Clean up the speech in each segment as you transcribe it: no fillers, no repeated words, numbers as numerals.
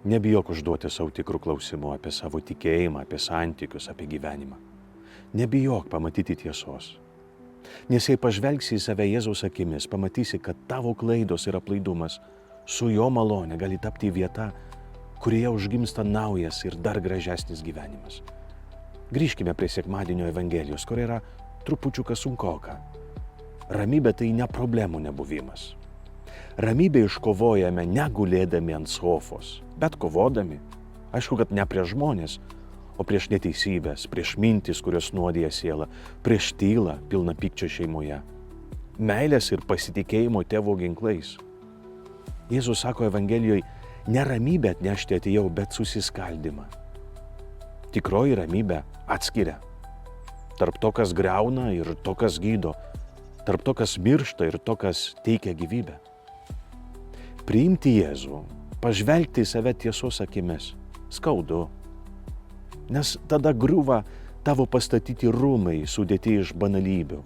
Nebijok užduoti savo tikrų klausimų apie savo tikėjimą, apie santykius, apie gyvenimą. Nebijok pamatyti tiesos. Nes jei pažvelgsi į save Jėzaus akimis, pamatysi, kad tavo klaidos ir aplaidumas su jo malone gali tapti vieta, kurioje užgimsta naujas ir dar gražesnis gyvenimas. Grįžkime prie sekmadienio Evangelijos, kur yra trupučiuką sunkoka. Ramybė tai ne problemų nebuvimas. Ramybę iškovojame negulėdami ant sofos, bet kovodami. Aišku, kad ne prieš žmonės, o prieš neteisybės, prieš mintis, kurios nuodija sielą, prieš tylą pilną pykčio šeimoje. Meilės ir pasitikėjimo tėvo ginklais. Jėzus sako Evangelijoje, ne ramybę atnešti atėjau, bet susiskaldimą. Tikroji ramybė atskiria. Tarp to, kas griauna ir to, kas gydo. Tarp to, kas miršta ir to, kas teikia gyvybę. Priimti Jėzų, pažvelgti į save tiesos akimis, skaudu. Nes tada griūva tavo pastatyti rūmai sudėti iš banalybių,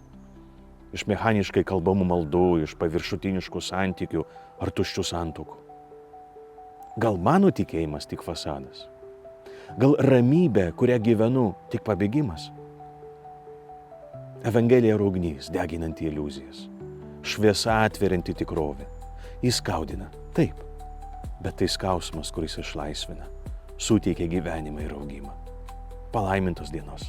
iš mechaniškai kalbamų maldų, iš paviršutiniškų santykių ar tuščių santuokų. Gal mano tikėjimas tik fasadas? Gal ramybė, kurią gyvenu, tik pabėgimas? Evangelija yra ugnis, deginanti iliuzijas, šviesa atverianti tikrovę. Jis skaudina, taip, bet tai skausmas, kuris išlaisvina, suteikia gyvenimą ir augimą. Palaimintos dienos.